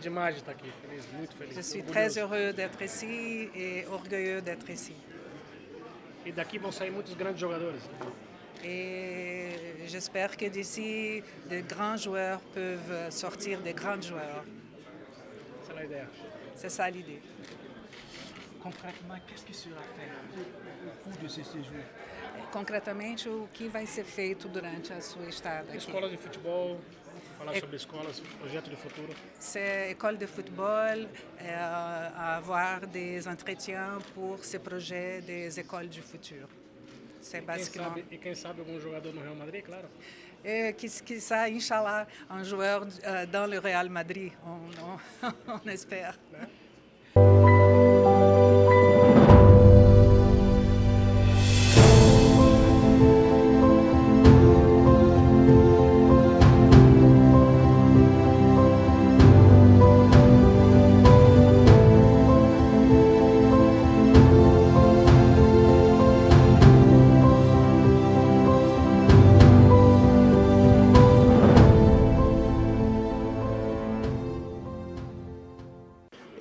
demais de estar aqui, feliz, muito feliz. Je suis orgulhoso. très heureux d'être ici et orgueilleux d'être ici. E daqui vão sair muitos grandes jogadores. Et j'espère que d'ici, de grands joueurs peuvent sortir des grands joueurs. Essa é a ideia. C'est ça l'idée. Concrètement, qu'est-ce qui sera fait au cours de ce séjour? Concretamente, o que vai ser feito durante a sua estada aqui? Escolas de futebol, falar sobre escolas, projeto de futuro. C'est école de football, avoir des entretiens pour ces projets des écoles du futur. C'est basicamente. E quem sabe algum jogador no Real Madrid, claro. Et quiçá, Inch'Allah, un joueur dans le Real Madrid, on espère.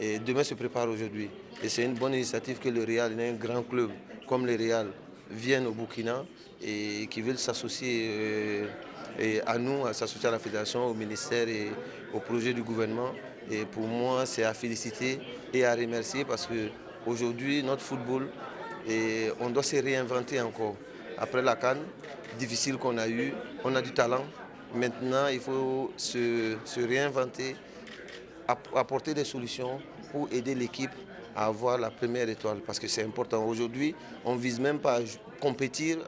Et demain se prépare aujourd'hui. Et c'est une bonne initiative que le Real, un grand club comme le Real, vienne au Burkina et qui veulent s'associer à nous, à s'associer à la fédération, au ministère et au projet du gouvernement. Et pour moi, c'est à féliciter et à remercier parce qu'aujourd'hui, notre football, on doit se réinventer encore. Après la CAN, difficile qu'on a eu, on a du talent. Maintenant, il faut se réinventer, apporter des solutions pour aider l'équipe à avoir la première étoile parce que c'est important. Aujourd'hui, on ne vise même pas à compétir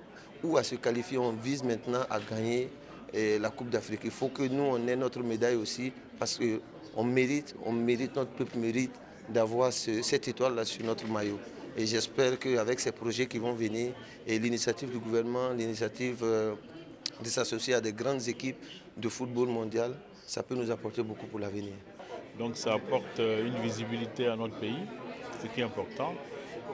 ou à se qualifier, on vise maintenant à gagner la Coupe d'Afrique. Il faut que nous, on ait notre médaille aussi parce qu'on mérite, notre peuple mérite d'avoir cette étoile-là sur notre maillot. Et j'espère qu'avec ces projets qui vont venir et l'initiative du gouvernement, l'initiative de s'associer à des grandes équipes de football mondial, ça peut nous apporter beaucoup pour l'avenir. Donc ça apporte une visibilité à notre pays, ce qui est important.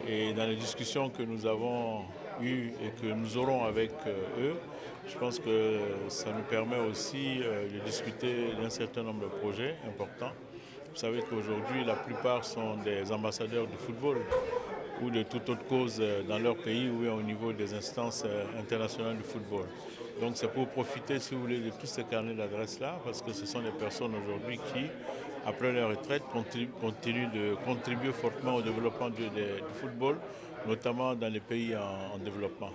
Et dans les discussions que nous avons eues et que nous aurons avec eux, je pense que ça nous permet aussi de discuter d'un certain nombre de projets importants. Vous savez qu'aujourd'hui, la plupart sont des ambassadeurs du football ou de toute autre cause dans leur pays ou au niveau des instances internationales du football. Donc c'est pour profiter, si vous voulez, de tous ces carnets d'adresses-là, parce que ce sont des personnes aujourd'hui qui, après leur retraite, continuent de contribuer fortement au développement du football, notamment dans les pays en développement.